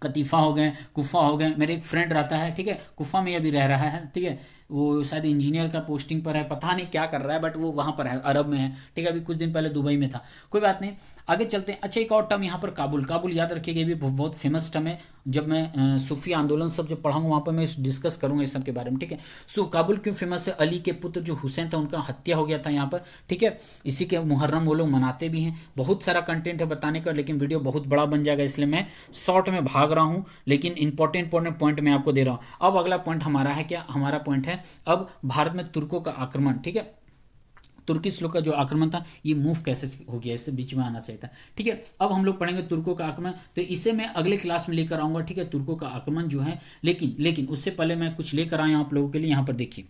Speaker 1: कतीफा हो गए, कुफा हो गए। मेरे एक फ्रेंड रहता है, ठीक है, कुफा में अभी रह रहा है, ठीक है। वो शायद इंजीनियर का पोस्टिंग पर है, पता नहीं क्या कर रहा है, बट वो वहाँ पर है, अरब में है, ठीक है। अभी कुछ दिन पहले दुबई में था, कोई बात नहीं, आगे चलते हैं। अच्छा, एक और टर्म यहाँ पर काबुल याद रखिएगा, ये भी बहुत फेमस टर्म है। जब मैं सूफी आंदोलन सब जब पढ़ाऊंगा वहाँ पर मैं डिस्कस करूंगा इस सब के बारे में, ठीक है। सो काबुल क्यों फेमस है, अली के पुत्र जो हुसैन था उनका हत्या हो गया था यहाँ पर, ठीक है। इसी के मुहर्रम वो लोग मनाते भी हैं। बहुत सारा कंटेंट है बताने का, लेकिन वीडियो बहुत बड़ा बन जाएगा, इसलिए मैं शॉर्ट में भाग रहा हूँ, लेकिन इंपॉर्टेंट पॉइंट मैं आपको दे रहा हूँ। अब अगला पॉइंट हमारा है क्या, हमारा पॉइंट है अब भारत में तुर्कों का आक्रमण, ठीक है। तुर्किश लोग का जो आक्रमण था ये मूव कैसे हो गया, इससे बीच में आना चाहिए था, ठीक है। अब हम लोग पढ़ेंगे तुर्कों का आक्रमण, तो इसे मैं अगले क्लास में लेकर आऊंगा, ठीक है, तुर्कों का आक्रमण जो है। लेकिन उससे पहले मैं कुछ लेकर आया आप लोगों के लिए। यहाँ पर देखिए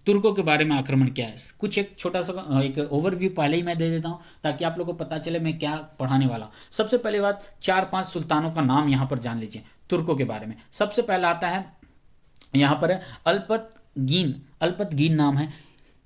Speaker 1: तुर्कों के बारे में आक्रमण क्या है, कुछ एक छोटा सा एक ओवरव्यू पहले ही मैं दे देता हूँ ताकि आप लोगों को पता चले मैं क्या पढ़ाने वाला हूँ। सबसे पहले बात, 4-5 सुल्तानों का नाम यहाँ पर जान लीजिए तुर्कों के बारे में। सबसे पहला आता है यहाँ पर है अल्पतगीन नाम है।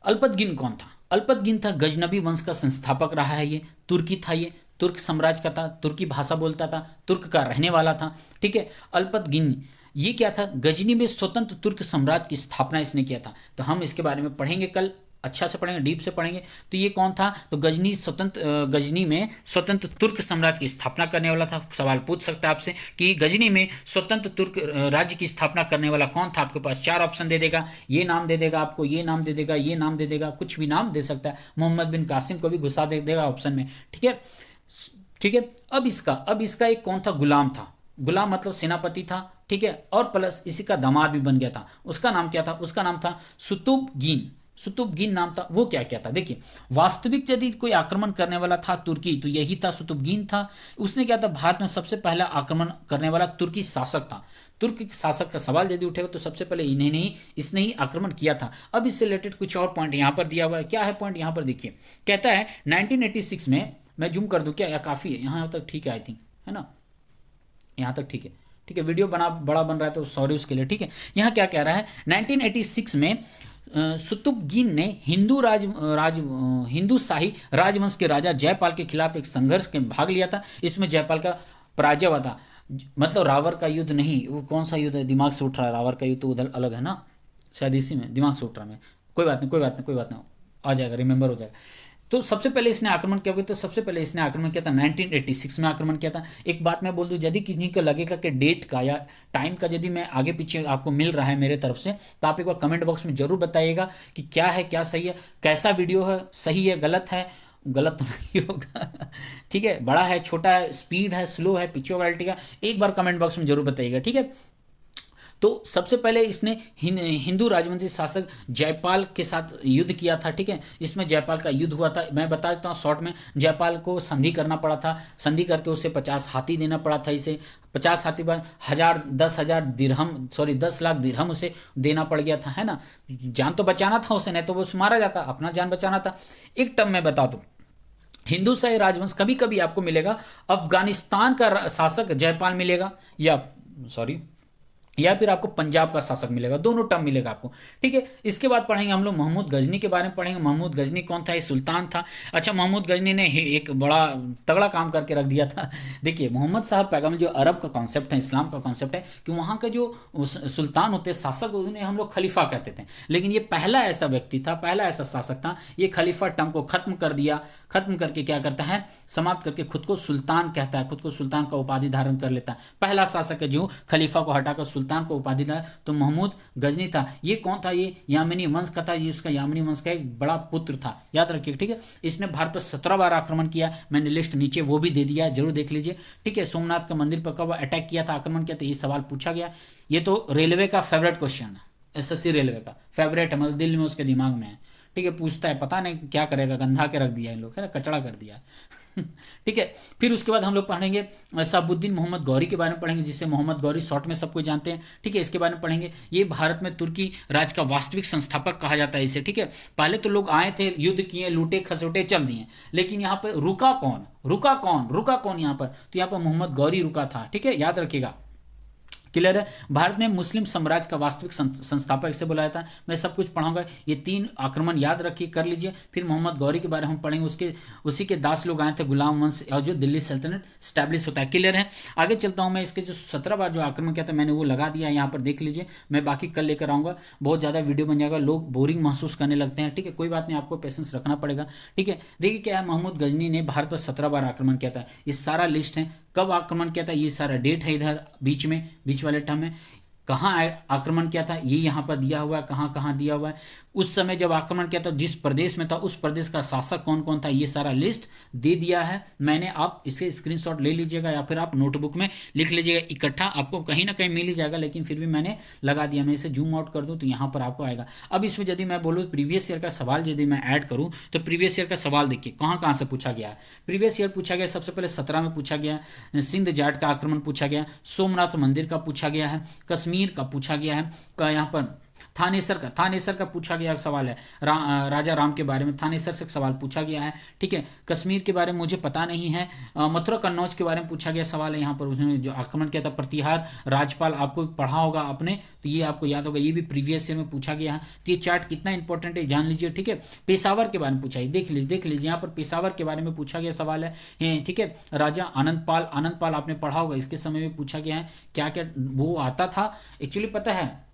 Speaker 1: अल्पतगीन कौन था, अल्पतगीन था गजनबी वंश का संस्थापक रहा है, ये तुर्की था, ये तुर्क साम्राज्य का था, तुर्की भाषा बोलता था, तुर्क का रहने वाला था, ठीक है। अल्पतगीन ये क्या था, गजनी में स्वतंत्र तुर्क साम्राज्य की स्थापना इसने किया था। तो हम इसके बारे में पढ़ेंगे कल, अच्छा से पढ़ेंगे, डीप से पढ़ेंगे। तो ये कौन था? तो गजनी में स्वतंत्र तुर्क साम्राज्य की स्थापना करने वाला था। सवाल पूछ सकता है आपसे कि गजनी में स्वतंत्र तुर्क राज्य की स्थापना करने वाला कौन था? आपके पास 4 ऑप्शन दे देगा, ये नाम दे देगा आपको, ये नाम दे देगा, ये नाम दे देगा, कुछ भी नाम दे सकता है। मोहम्मद बिन कासिम को भी घुसा दे देगा ऑप्शन में, ठीक है। ठीक है। अब इसका एक कौन था? गुलाम था। गुलाम मतलब सेनापति था, ठीक है, और प्लस इसी का दामाद भी बन गया था। उसका नाम क्या था? उसका नाम था सुतुबगीन। सुतुबगीन नाम था। वो क्या क्या था देखिए, वास्तविक यदि कोई आक्रमण करने वाला था तुर्की तो यही था, सुतुबगीन था। उसने क्या था? भारत में सबसे पहला आक्रमण करने वाला तुर्की शासक था। तुर्की शासक का सवाल यदि उठेगा तो सबसे पहले इन्हें नहीं इसने ही आक्रमण किया था। अब इससे रिलेटेड कुछ और पॉइंट यहाँ पर दिया हुआ है। क्या है पॉइंट यहाँ पर देखिए, कहता है 1986 में, मैं जूम कर दूं क्या, या काफ़ी है यहाँ तक? ठीक है, आई थिंक, है ना, यहाँ तक ठीक है। ठीक है, वीडियो बड़ा बन रहा है तो सॉरी उसके लिए, ठीक है। यहाँ क्या कह रहा है, 1986 में सुतुबगीन ने हिंदू शाही राजवंश के राजा जयपाल के खिलाफ एक संघर्ष में भाग लिया था। इसमें जयपाल का पराजय हुआ था। मतलब रावर का युद्ध नहीं, वो कौन सा युद्ध है, दिमाग से उठ रहा है, रावर का युद्ध तो उधर अलग है ना, शायद इसी में दिमाग से उठ रहा है। मैं कोई बात नहीं, कोई बात नहीं, कोई बात नहीं, आ जाएगा, रिमेंबर हो जाएगा। तो सबसे पहले इसने आक्रमण किया, तो सबसे पहले इसने आक्रमण किया था 1986 में आक्रमण किया था। एक बात मैं बोल दूं, यदि किसी को लगेगा कि डेट का या टाइम का यदि मैं आगे पीछे आपको मिल रहा है मेरे तरफ से, तो आप एक बार कमेंट बॉक्स में जरूर बताइएगा कि क्या है, क्या सही है, कैसा वीडियो है, सही है, गलत है। गलत तो नहीं होगा ठीक है, बड़ा है, छोटा है, स्पीड है, स्लो है, पिक्चर क्वालिटी का, एक बार कमेंट बॉक्स में जरूर बताइएगा, ठीक है। तो सबसे पहले इसने हिंदू राजवंशी शासक जयपाल के साथ युद्ध किया था, ठीक है। इसमें जयपाल का युद्ध हुआ था, मैं बता देता हूँ शॉर्ट में। जयपाल को संधि करना पड़ा था, संधि करके उसे 50 हाथी देना पड़ा था। इसे 50 हाथी बाद 10 लाख दिरहम उसे देना पड़ गया था, है ना। जान तो बचाना था उसे, नहीं तो वो मारा जाता, अपना जान बचाना था। एक टर्म में बता दूं, हिंदू शाही राजवंश कभी कभी आपको मिलेगा अफगानिस्तान का शासक जयपाल मिलेगा, या सॉरी, या फिर आपको पंजाब का शासक मिलेगा, दोनों टर्म मिलेगा आपको, ठीक है। इसके बाद पढ़ेंगे हम लोग महमूद गजनी के बारे में पढ़ेंगे। महमूद गजनी कौन था? ये सुल्तान था। अच्छा, महमूद गजनी ने एक बड़ा तगड़ा काम करके रख दिया था देखिए, मोहम्मद साहब पैगम्बर, जो अरब का कॉन्सेप्ट है, इस्लाम का कॉन्सेप्ट है कि वहाँ के जो सुल्तान होते, शासक, उन्हें हम लोग खलीफा कहते थे। लेकिन ये पहला ऐसा व्यक्ति था, पहला ऐसा शासक था, ये खलीफा टर्म को खत्म कर दिया। खत्म करके क्या करता है, समाप्त करके खुद को सुल्तान कहता है, खुद को सुल्तान का उपाधि धारण कर लेता है। पहला शासक है जो खलीफा को हटाकर सुल्तान को उपाधि था, तो महमूद गजनी था। ये कौन था? ये यामिनी वंश का था, ये उसका यामिनी वंश का एक बड़ा पुत्र था, याद रखिए, ठीक है। इसने भारत पर 17 बार आक्रमण किया, मैंने लिस्ट नीचे वो भी दे दिया है, जरूर देख लीजिए, ठीक है। सोमनाथ का मंदिर पर कब अटैक किया था, आक्रमण किया था, ये सवाल पूछा गया। ये तो रेलवे का फेवरेट क्वेश्चन है, एसएससी रेलवे का फेवरेट है, मतलब दिल में उसके दिमाग में है, ठीक है। पूछता है, पता नहीं क्या करेगा, गंधा के रख दिया इन लोग, है ना, कचड़ा कर दिया ठीक है। फिर उसके बाद हम लोग पढ़ेंगे शहाबुद्दीन मोहम्मद गौरी के बारे में पढ़ेंगे, जिसे मोहम्मद गौरी शॉर्ट में सबको जानते हैं, ठीक है। इसके बारे में पढ़ेंगे। ये भारत में तुर्की राज का वास्तविक संस्थापक कहा जाता है इसे, ठीक है। पहले तो लोग आए थे, युद्ध किए, लूटे खसोटे, चल दिए, लेकिन यहाँ पर रुका कौन? रुका कौन यहाँ पर? तो यहाँ पर मोहम्मद गौरी रुका था, ठीक है, याद रखिएगा, क्लियर है। भारत में मुस्लिम साम्राज्य का वास्तविक संस्थापक इसे बुलाया था। मैं सब कुछ पढ़ाऊंगा, ये 3 आक्रमण याद रखिए, कर लीजिए। फिर मोहम्मद गौरी के बारे में हम पढ़ेंगे, उसी के दास लोग आए थे, गुलाम वंश, और जो दिल्ली सल्तनत स्टैब्लिश होता है, क्लियर है। आगे चलता हूं मैं, इसके जो 17 बार जो आक्रमण किया था मैंने वो लगा दिया, यहाँ पर देख लीजिए। मैं बाकी कल लेकर आऊंगा, बहुत ज़्यादा वीडियो बन जाएगा, लोग बोरिंग महसूस करने लगते हैं, ठीक है। कोई बात नहीं, आपको पेशेंस रखना पड़ेगा, ठीक है। देखिए क्या है, महमूद गजनी ने भारत पर 17 बार आक्रमण किया था। ये सारा लिस्ट है, कब आक्रमण किया था, ये सारा डेट है इधर बीच वाले टर्म में। कहाँ आक्रमण किया था ये यहाँ पर दिया हुआ है, कहाँ कहाँ दिया हुआ है। उस समय जब आक्रमण किया था जिस प्रदेश में था, उस प्रदेश का शासक कौन कौन था, ये सारा लिस्ट दे दिया है मैंने। आप इसे स्क्रीनशॉट ले लीजिएगा या फिर आप नोटबुक में लिख लीजिएगा इकट्ठा, आपको कहीं ना कहीं मिल ही जाएगा, लेकिन फिर भी मैंने लगा दिया। मैं इसे जूम आउट कर दूँ तो यहाँ पर आपको आएगा। अब इसमें यदि मैं बोलूँ प्रीवियस ईयर का सवाल यदि मैं ऐड करूँ, तो प्रीवियस ईयर का सवाल देखिए कहाँ कहाँ से पूछा गया है। प्रीवियस ईयर पूछा गया, सबसे पहले 17 में पूछा गया, सिंध जाट का आक्रमण पूछा गया, सोमनाथ मंदिर का पूछा गया है, कश्मीर का पूछा गया है, यहाँ पर थानेसर का पूछा गया सवाल है, राजा राम के बारे में थानेसर से सवाल पूछा गया है, ठीक है। कश्मीर के बारे में मुझे पता नहीं है। मथुरा कन्नौज के बारे में पूछा गया सवाल है, यहाँ पर उसने जो आक्रमण किया था प्रतिहार राजपाल, आपको पढ़ा होगा आपने, तो ये आपको याद होगा, ये भी प्रीवियस ईयर में पूछा गया है। तो ये चार्ट कितना इंपॉर्टेंट है जान लीजिए, ठीक है। पेशावर के बारे में पूछा है, देख लीजिए यहाँ पर पेशावर के बारे में पूछा गया सवाल है, ठीक है। राजा आनंद पाल आपने पढ़ा होगा, इसके समय में पूछा गया है, क्या क्या वो आता था एक्चुअली, पता है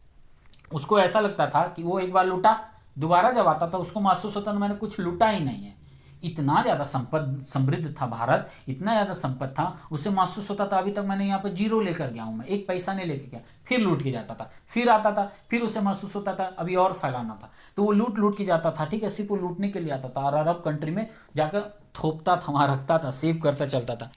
Speaker 1: उसको ऐसा लगता था कि वो एक बार लूटा, दोबारा जब आता था उसको महसूस होता था मैंने कुछ लूटा ही नहीं है। इतना ज़्यादा समृद्ध था भारत, इतना ज़्यादा संपन्न था, उसे महसूस होता था अभी तक मैंने यहाँ पर जीरो लेकर गया हूँ, मैं एक पैसा नहीं लेके गया। फिर लूट के जाता था, फिर आता था, फिर उसे महसूस होता था अभी और फैलाना था, तो वो लूट लूट के जाता था। ठीक है, सिर्फ वो लूटने के लिए आता था और अरब कंट्री में जाकर थोपता था, वहाँ रखता था, सेव करता चलता था।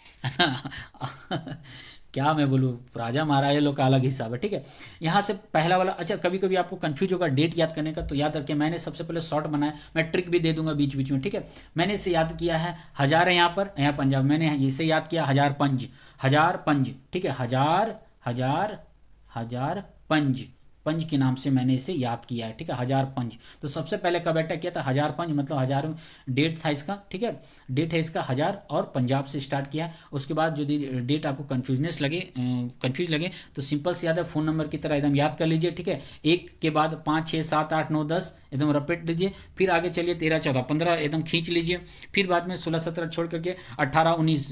Speaker 1: क्या मैं बोलूँ, राजा महाराजा लोग का अलग हिसाब है। ठीक है, यहाँ से पहला वाला, अच्छा कभी कभी आपको कंफ्यूज होगा डेट याद करने का, तो याद रखिए मैंने सबसे पहले शॉर्ट बनाया, मैं ट्रिक भी दे दूंगा बीच बीच में। ठीक है, मैंने इसे याद किया है, हजार है यहाँ पर, यहाँ पंजाब, मैंने इसे याद किया हजार पंज, हजार पंज। ठीक है, हजार हजार हजार पंज, पंज के नाम से मैंने इसे याद किया है। ठीक है, हजार पंज। तो सबसे पहले कब अटैक किया था, हजार पंज, मतलब हजार डेट था इसका। ठीक है, डेट है इसका हजार और पंजाब से स्टार्ट किया है। उसके बाद जो डेट आपको कंफ्यूज लगे तो सिंपल से याद है, फोन नंबर की तरह एकदम याद कर लीजिए। ठीक है, एक के बाद 5 6 7 8 9 10 एकदम रपेट लीजिए, फिर आगे चलिए 13 14 15 एकदम खींच लीजिए, फिर बाद में 16 17 छोड़ करके 18 19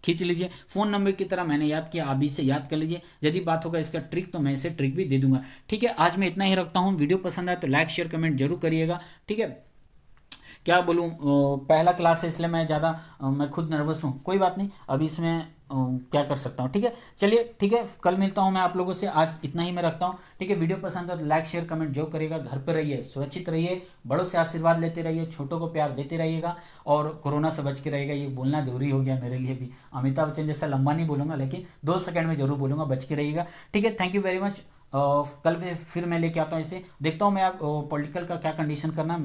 Speaker 1: खींच लीजिए। फोन नंबर की तरह मैंने याद किया, आप भी से याद कर लीजिए। यदि बात होगा इसका ट्रिक तो मैं इसे ट्रिक भी दे दूंगा। ठीक है, आज मैं इतना ही रखता हूँ। वीडियो पसंद आए तो लाइक शेयर कमेंट जरूर करिएगा। ठीक है, क्या बोलूँ, पहला क्लास है इसलिए मैं ज़्यादा मैं खुद नर्वस हूँ, कोई बात नहीं, अभी इसमें क्या कर सकता हूँ। ठीक है, चलिए ठीक है, कल मिलता हूँ मैं आप लोगों से, आज इतना ही मैं रखता हूँ। ठीक है, वीडियो पसंद है तो लाइक शेयर कमेंट जो करेगा। घर पर रहिए, सुरक्षित रहिए, बड़ों से आशीर्वाद लेते रहिए, छोटों को प्यार देते रहिएगा और कोरोना से बच के रहेगा। ये बोलना जरूरी हो गया मेरे लिए भी, अमिताभ बच्चन जैसा लंबा नहीं बोलूँगा लेकिन 2 सेकंड में जरूर बोलूँगा, बच के रहिएगा। ठीक है, थैंक यू वेरी मच। कल फिर मैं लेके आता हूँ इसे, देखता हूँ मैं आप पॉलिटिकल का क्या कंडीशन करना,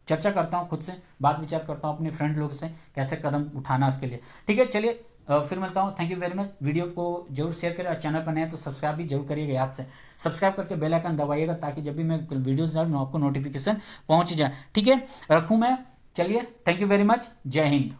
Speaker 1: चर्चा करता हूँ खुद से, बात विचार करता हूँ अपने फ्रेंड लोग से कैसे कदम उठाना उसके लिए। ठीक है, चलिए फिर मिलता हूँ। Thank you very much. Video को जरूर शेयर करें और चैनल पर नए तो सब्सक्राइब भी जरूर करिएगा, याद से सब्सक्राइब करके बेल आइकन दबाइएगा ताकि जब भी मैं वीडियोस डालूँ आपको नोटिफिकेशन पहुँच जाए। ठीक है, रखूँ मैं, चलिए थैंक यू वेरी मच, जय हिंद।